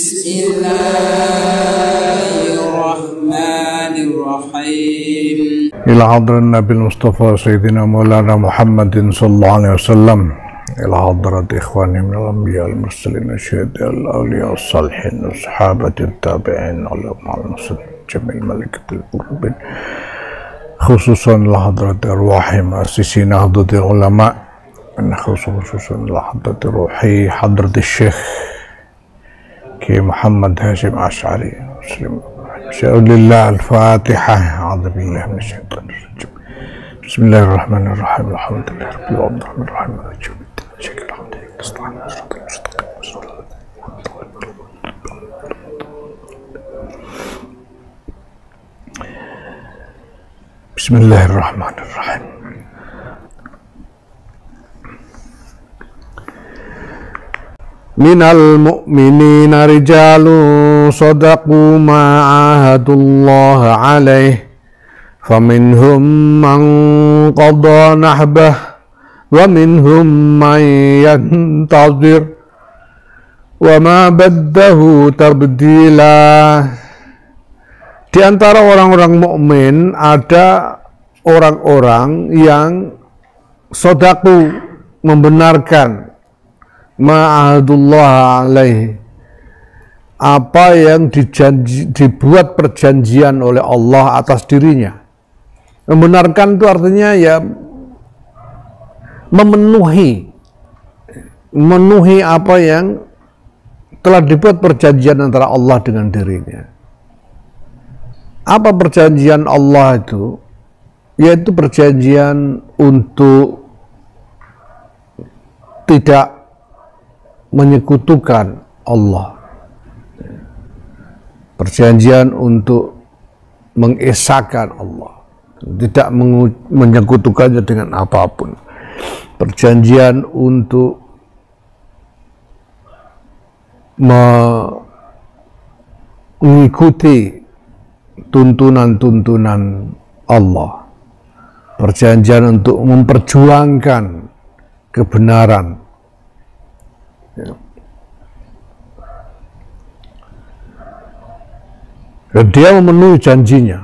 Bismillahirrahmanirrahim. Ila hadrat Nabi Mustafa Sayyidina Maulana Muhammadin sallallahu alaihi wasallam, ila hadrat ikhwani min al-anbiya al-mursalin asyhadu al-awliya as-salihin ashabati tabi'in ulama al-muslimin jamil malikatul qurbin, khususan ila hadrat arwahi muassisin nahdlatul ulama, khususan ila hadrat ruhi hadrat Syekh Ki Muhammad Hashim Asy'ari muslim. Bismillah al-Fatihah. A'udzu billahi minasyaitonir rajim. Bismillahirrahmanirrahim. Alhamdulillahirabbil alamin arrahmanir rahim. Bismillahirrahmanirrahim. Minal mu'minina rijalu sadaqu ma'ahadullah alaih, faminhum man qada nahbah wa minhum man yantazir wa ma baddahu tabdila. Di antara orang-orang mukmin ada orang-orang yang sodaku, membenarkan ma'ahadullah alaih, apa yang dibuat perjanjian oleh Allah atas dirinya. Membenarkan itu artinya ya memenuhi apa yang telah dibuat perjanjian antara Allah dengan dirinya. Apa perjanjian Allah itu? Yaitu perjanjian untuk tidak menyekutukan Allah, perjanjian untuk mengesahkan Allah, tidak menyekutukannya dengan apapun, perjanjian untuk mengikuti tuntunan-tuntunan Allah, perjanjian untuk memperjuangkan kebenaran. Dan dia memenuhi janjinya,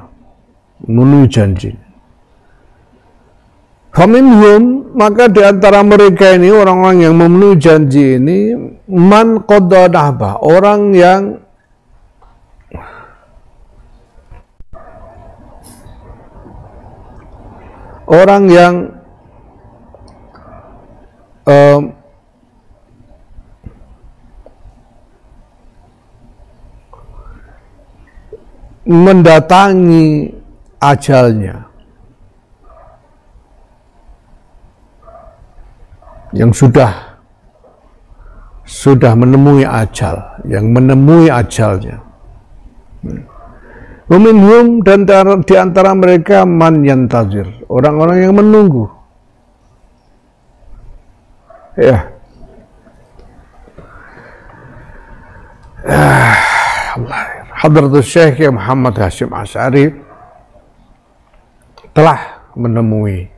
Faminhum, maka di antara mereka ini, orang-orang yang memenuhi janji ini, man qada nahbah, orang yang mendatangi ajalnya, yang sudah menemui ajal, yang menemui ajalnya. Waminhum, dan di antara mereka man yantazir, orang-orang yang menunggu. Ya. Allah. Hadratus Syekh Muhammad Hashim Asy'ari telah menemui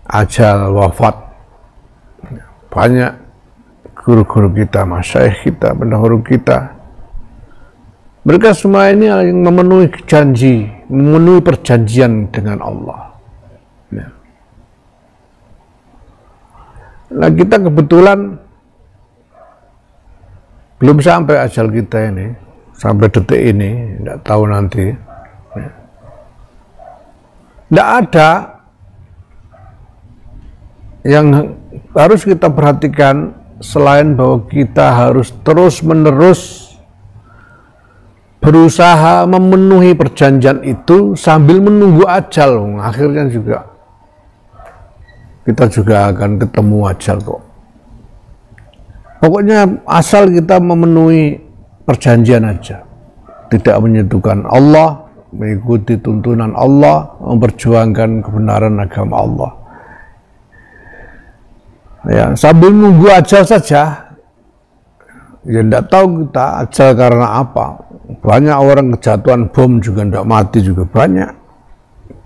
ajal wafat. Banyak guru-guru kita, masyayikh kita, pendahulu kita, mereka semua ini yang memenuhi janji, memenuhi perjanjian dengan Allah. Nah, kita kebetulan belum sampai ajal kita ini, sampai detik ini, tidak tahu nanti. Tidak ada yang harus kita perhatikan selain bahwa kita harus terus-menerus berusaha memenuhi perjanjian itu sambil menunggu ajal. Akhirnya juga kita juga akan ketemu ajal kok. Pokoknya asal kita memenuhi perjanjian aja, tidak menyentuhkan Allah, mengikuti tuntunan Allah, memperjuangkan kebenaran agama Allah. Ya, sambil nunggu ajal saja, ya tidak tahu kita ajal karena apa. Banyak orang kejatuhan bom juga tidak mati juga banyak.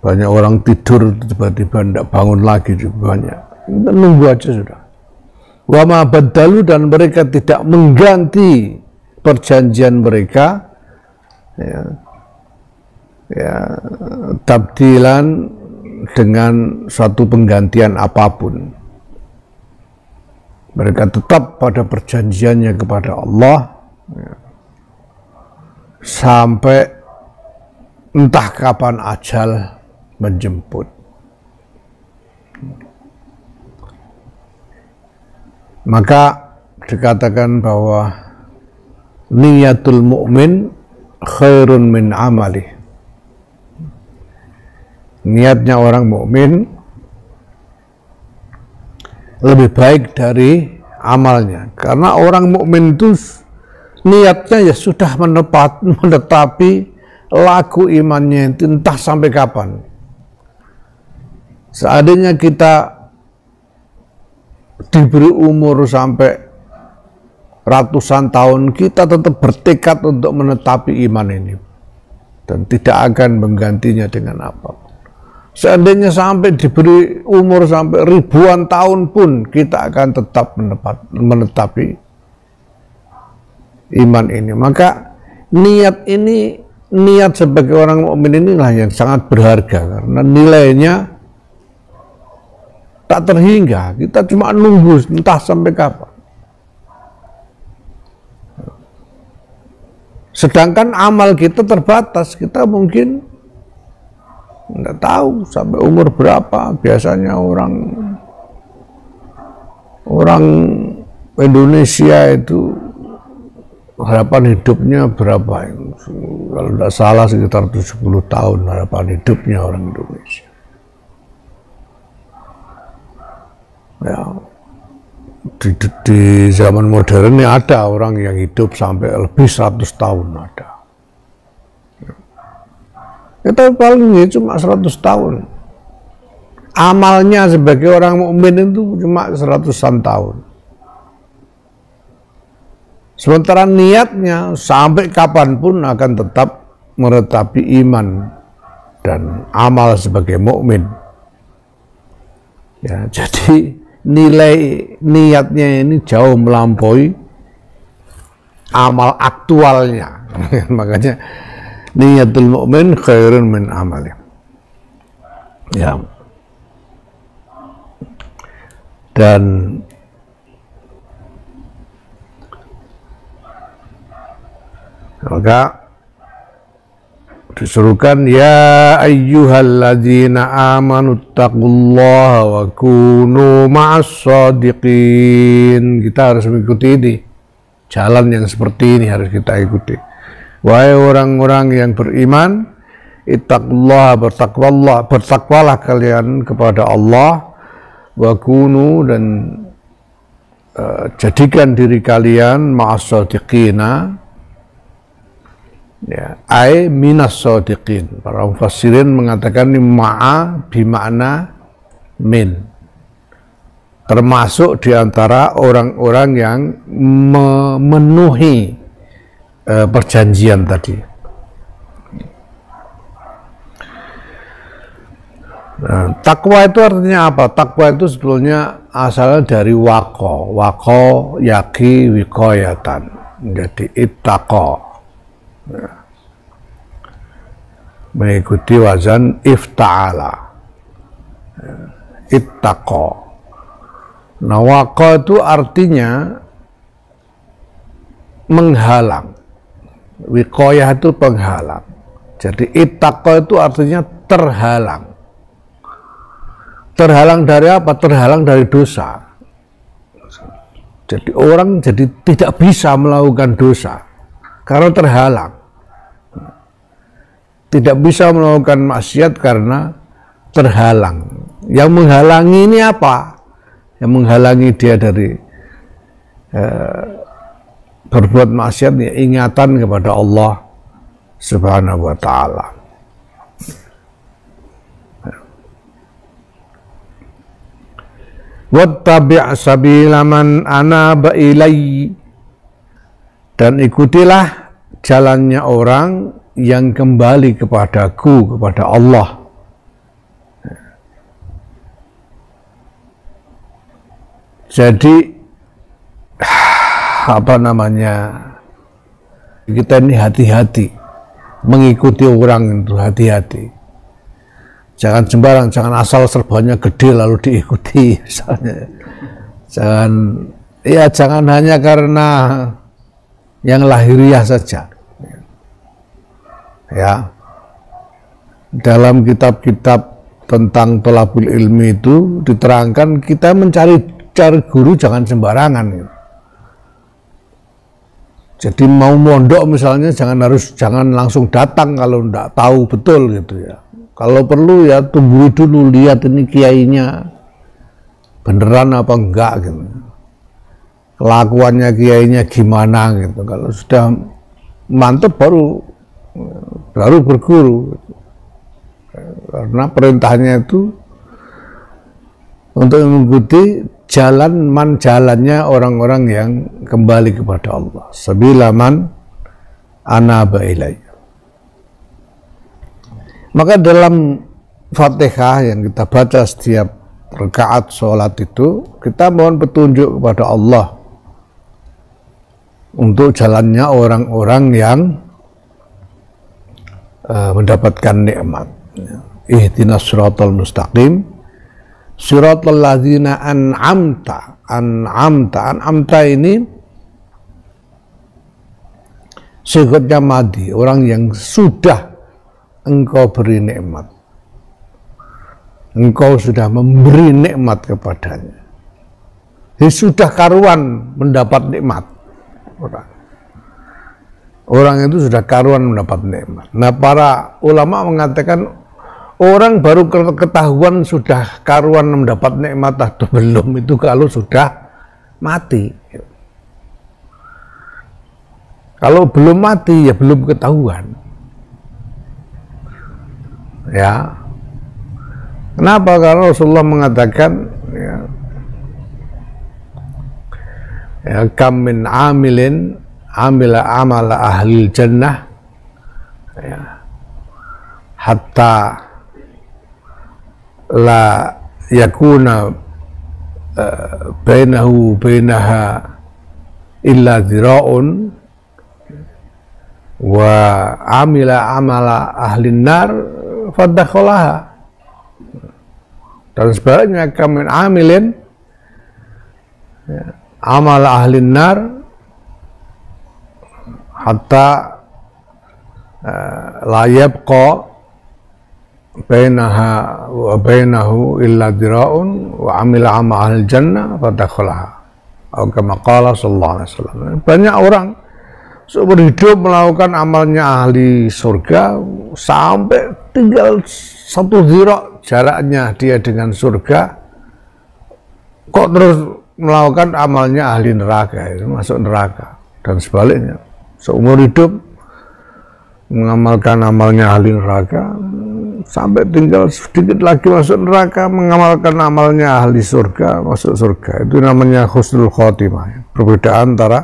Banyak orang tidur tiba-tiba tidak bangun lagi juga banyak. Kita nunggu aja sudah. Wa ma baddalu, dan mereka tidak mengganti perjanjian mereka tabdilan dengan suatu penggantian apapun. Mereka tetap pada perjanjiannya kepada Allah sampai entah kapan ajal menjemput. Maka dikatakan bahwa niyatul mu'min khairun min amali. Niatnya orang mukmin lebih baik dari amalnya, karena orang mukmin itu niatnya ya sudah menetapi laku imannya itu entah sampai kapan. Seandainya kita diberi umur sampai ratusan tahun, kita tetap bertekad untuk menetapi iman ini dan tidak akan menggantinya dengan apapun. Seandainya sampai diberi umur sampai ribuan tahun pun, kita akan tetap menetapi iman ini. Maka niat ini, niat sebagai orang mukmin inilah yang sangat berharga, karena nilainya tak terhingga. Kita cuma nunggu entah sampai kapan. Sedangkan amal kita terbatas, kita mungkin nggak tahu sampai umur berapa. Biasanya orang Indonesia itu harapan hidupnya berapa? Kalau tidak salah sekitar 70 tahun harapan hidupnya orang Indonesia. Ya, di zaman modern ini ada orang yang hidup sampai lebih 100 tahun ada. Kita paling cuma 100 tahun. Amalnya sebagai orang mukmin itu cuma 100-an tahun. Sementara niatnya sampai kapanpun akan tetap menetapi iman dan amal sebagai mukmin. Ya, jadi nilai niatnya ini jauh melampaui amal aktualnya. Makanya niyatul mu'min khairun min amali. Ya. Dan maka disuruhkan, ya ayyuhalladzina amanu taqullaha wa kunu ma'as shadiqin. Kita harus mengikuti ini. Jalan yang seperti ini harus kita ikuti. Wahai orang-orang yang beriman, ittaqullaha, bertakwalah kalian kepada Allah, wa kunu, dan jadikan diri kalian ma'as shadiqina, ya, ai minas shadiqin. Para mufassirin mengatakan ini ma'a bimakna min, termasuk diantara orang-orang yang memenuhi perjanjian tadi. Nah, takwa itu artinya apa? Takwa itu sebetulnya asalnya dari wako yaki wikoyatan, jadi ittaqo. Nah, mengikuti wazan ifta'ala, ittaqo. Nah, wako itu artinya menghalang. Wikoyah itu penghalang. Jadi ittaqo itu artinya terhalang. Terhalang dari apa? Terhalang dari dosa. Jadi orang jadi tidak bisa melakukan dosa karena terhalang. Tidak bisa melakukan maksiat karena terhalang. Yang menghalangi ini apa? Yang menghalangi dia dari berbuat maksiat, ya, ingatan kepada Allah Subhanahu wa ta'ala. Wattabi' sabila man anaba ilai, dan ikutilah jalannya orang yang kembali kepadaku, kepada Allah. Jadi apa namanya, kita ini hati-hati mengikuti orang itu, hati-hati. Jangan sembarang, jangan asal serbannya gede lalu diikuti misalnya. Jangan hanya karena yang lahiriah saja. Ya. Dalam kitab-kitab tentang thalabul ilmi itu diterangkan kita mencari guru jangan sembarangan. Gitu. Jadi mau mondok misalnya jangan langsung datang kalau enggak tahu betul gitu ya. Kalau perlu ya tunggu dulu, lihat ini kiainya beneran apa enggak gitu. Kelakuannya kiainya gimana gitu. Kalau sudah mantep baru berguru. Gitu. Karena perintahnya itu untuk mengikuti jalannya orang-orang yang kembali kepada Allah. Sabila man anaba ilayya. Maka dalam Fatihah yang kita baca setiap rakaat sholat itu, kita mohon petunjuk kepada Allah untuk jalannya orang-orang yang mendapatkan nikmat. Ihdinas siratal mustaqim, siratal ladzina an'amta ini sifatnya madi, orang yang sudah engkau beri nikmat, engkau sudah memberi nikmat kepadanya. Dia sudah karuan mendapat nikmat. Orang itu sudah karuan mendapat nikmat. Nah, para ulama mengatakan orang baru ketahuan sudah karuan mendapat nikmat atau belum itu kalau sudah mati. Kalau belum mati ya belum ketahuan. Ya. Kenapa? Karena Rasulullah mengatakan ya kam min amilin amila amala ahli jannah ya, hatta la yakuna bainahu bainaha illa dhira'un wa amila amala ahli nar fadakhalaha. Dan sebaliknya kamin amilin amala ahli nar hatta la yabqa bainaha wa bainahu illa dira'un wa amila ama ahli jannah fadakhalaha. Atau kama qala sallallahu alaihi wasallam. Banyak orang seumur hidup melakukan amalnya ahli surga sampai tinggal satu zira' jaraknya dia dengan surga, kok terus melakukan amalnya ahli neraka, itu masuk neraka. Dan sebaliknya, seumur hidup mengamalkan amalnya ahli neraka sampai tinggal sedikit lagi masuk neraka, mengamalkan amalnya ahli surga masuk surga. Itu namanya husnul khotimah. Perbedaan antara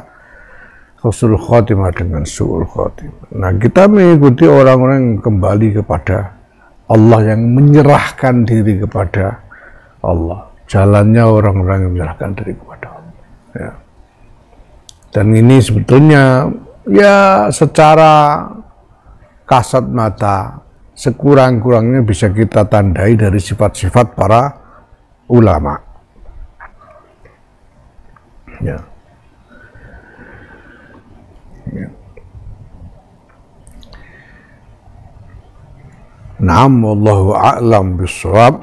husnul khotimah dengan su'ul khotimah. Nah, kita mengikuti orang-orang yang kembali kepada Allah, yang menyerahkan diri kepada Allah. Jalannya orang-orang yang menyerahkan diri kepada Allah. Ya. Dan ini sebetulnya ya secara kasat mata sekurang-kurangnya bisa kita tandai dari sifat-sifat para ulama. Ya. Ya. Naam, wallahu a'lam bishawab.